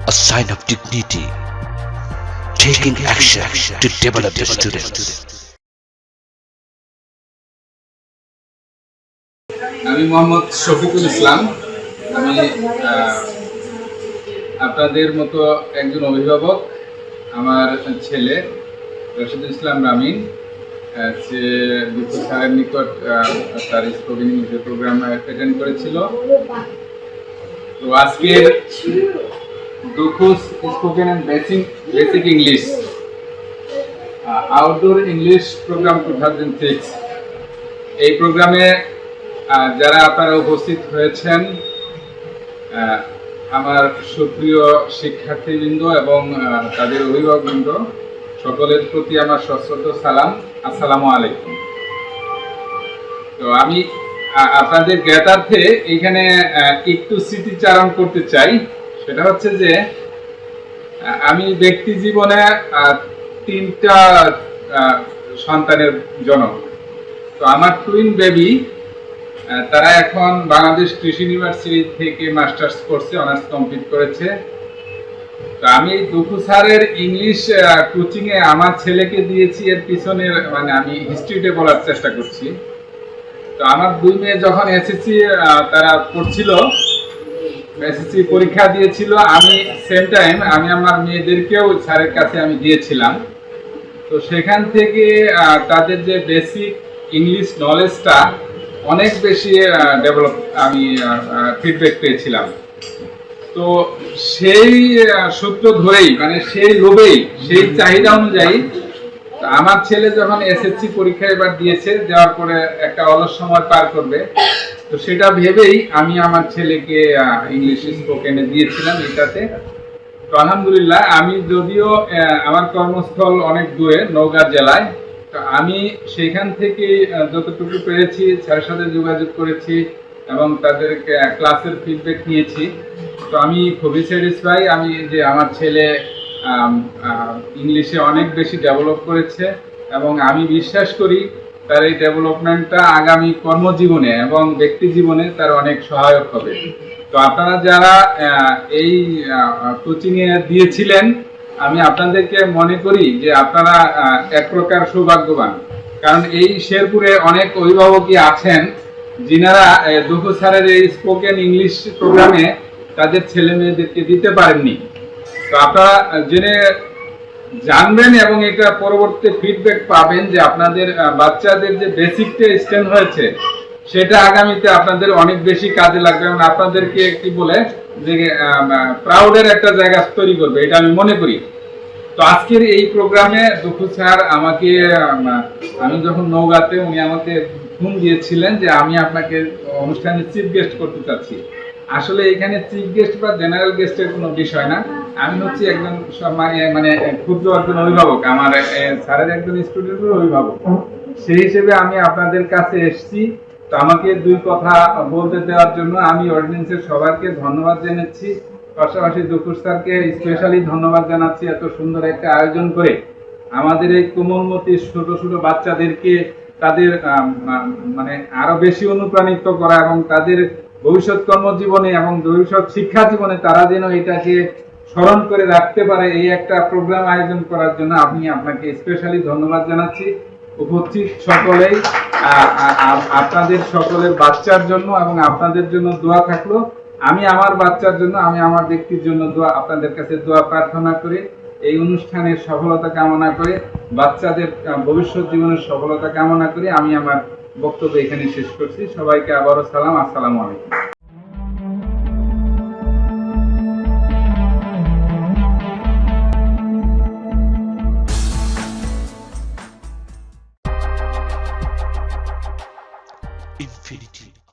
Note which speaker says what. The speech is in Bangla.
Speaker 1: a sign of dignity, taking action to develop the students.
Speaker 2: আমি মোহাম্মদ শফিকুল ইসলাম। আমি আপনাদের মতো একজন অভিভাবক। আমার ছেলে রশিদুল ইসলাম রামিন সে দুঃখু স্যারের নিকট তার স্পোকেন ইংলিশ প্রোগ্রাম অ্যাটেন্ড করেছিল। তো আজকের দুঃখু spoken and basic English outdoor English programme 2006 এই প্রোগ্রামে যারা আপনারা উপস্থিত হয়েছেন, আমার সুপ্রিয় শিক্ষার্থীবৃন্দ এবং তাদের অভিভাবকবৃন্দ, সকলের প্রতি আমার সশ্রদ্ধ সালাম, আসসালামু আলাইকুম। তো আমি আপনাদের জ্ঞাতার্থে এইখানে একটু স্মৃতিচারণ করতে চাই। সেটা হচ্ছে যে আমি ব্যক্তি জীবনে 3টা সন্তানের জনক। তো আমার টুইন বেবি তারা এখন বাংলাদেশ কৃষি ইউনিভার্সিটি থেকে মাস্টার্স করছে, অনার্স কমপ্লিট করেছে। তো আমি দুঃখু স্যারের ইংলিশ কোচিংয়ে আমার ছেলেকে দিয়েছি, এর পিছনে মানে আমি হিস্ট্রিতে বলার চেষ্টা করছি। তো আমার 2 মেয়ে যখন এসএসসি তারা পড়ছিল, এসএসসি পরীক্ষা দিয়েছিল, আমি সেম টাইম আমি আমার মেয়েদেরকেও স্যারের কাছে আমি দিয়েছিলাম। তো সেখান থেকে তাদের যে বেসিক ইংলিশ নলেজটা অনেক বেশি ডেভেলপ আমি ফিডব্যাক পেয়েছিলাম। তো সেই সূত্র ধরেই, মানে সেই লোভেই, সেই চাহিদা অনুযায়ী আমার ছেলে যখন এসএসসি পরীক্ষা এবার দিয়েছে, দেওয়ার পরে একটা অলস সময় পার করবে, তো সেটা ভেবেই আমি আমার ছেলেকে ইংলিশ স্পোকেনে দিয়েছিলাম এটাতে। তো আলহামদুলিল্লাহ, আমি যদিও আমার কর্মস্থল অনেক দূরে, নওগাঁ জেলায়, তো আমি সেখান থেকে যতটুকু পেরেছি স্যারের সাথে যোগাযোগ করেছি এবং তাদের ক্লাসের ফিডব্যাক নিয়েছি। তো আমি খুবই স্যাটিসফাই আমি যে আমার ছেলে ইংলিশে অনেক বেশি ডেভেলপ করেছে এবং আমি বিশ্বাস করি তার এই ডেভেলপমেন্টটা আগামী কর্মজীবনে এবং ব্যক্তি জীবনে তার অনেক সহায়ক হবে। তো আপনারা যারা এই কোচিংয়ে দিয়েছিলেন, আমি আপনাদেরকে মনে করি যে আপনারা এক প্রকার সৌভাগ্যবান। কারণ এই শেরপুরে অনেক অভিভাবকই আছেন যিনারা দুঃখু স্যারের এই স্পোকেন ইংলিশ প্রোগ্রামে তাদের ছেলে মেয়েদেরকে দিতে পারেননি। তো আপনারা জেনে জানবেন এবং এটা পরবর্তী ফিডব্যাক পাবেন যে আপনাদের বাচ্চাদের যে বেসিকটা স্ট্রেন্থ হয়েছে সেটা আগামীতে আপনাদের অনেক বেশি কাজে লাগবে এবং আপনাদেরকে কি বলে যে প্রাউডের একটা জায়গা তৈরি করবে, এটা আমি মনে করি। তো আজকের এই প্রোগ্রামে দুঃখু স্যার আমাকে, আমি যখন নওগাঁতে, উনি আমাকে ফোন দিয়েছিলেন যে আমি আপনাকে অনুষ্ঠানে চিফ গেস্ট করতে চাচ্ছি। আসলে এখানে চিফ গেস্ট বা জেনারেল গেস্টের কোনো বিষয় না, আমি হচ্ছি একজন মানে ক্ষুদ্র একজন অভিভাবক, আমার স্যারের একজন স্টুডেন্টের অভিভাবক। সেই হিসেবে আমি আপনাদের কাছে এসেছি। তো আমাকে 2 কথা বলতে দেওয়ার জন্য আমি অডিয়েন্সের সবাইকে ধন্যবাদ জানাচ্ছি। পাশাপাশি দুঃখু স্যারকে স্পেশালি ধন্যবাদ জানাচ্ছি এত সুন্দর একটা আয়োজন করে আমাদের এই কোমলমতি ছোট ছোট বাচ্চাদেরকে তাদের মানে আরো বেশি অনুপ্রাণিত করা এবং তাদের ভবিষ্যৎ কর্মজীবনে এবং ভবিষ্যৎ শিক্ষা জীবনে তারা যেন এটাকে স্মরণ করে রাখতে পারে, এই একটা প্রোগ্রাম আয়োজন করার জন্য আমি আপনাকে স্পেশালি ধন্যবাদ জানাচ্ছি। উপস্থিত সকলেই আপনাদের সকলের বাচ্চার জন্য এবং আপনাদের জন্য দোয়া থাকলো। আমি আমার বাচ্চার জন্য, আমি আমার ব্যক্তির জন্য দোয়া, আপনাদের কাছে দোয়া প্রার্থনা করি। এই অনুষ্ঠানের সফলতা কামনা করে, বাচ্চাদের ভবিষ্যৎ জীবনের সফলতা কামনা করে আমি আমার বক্তব্য এখানে শেষ করছি। সবাইকে আবারও সালাম, আসসালামু আলাইকুম।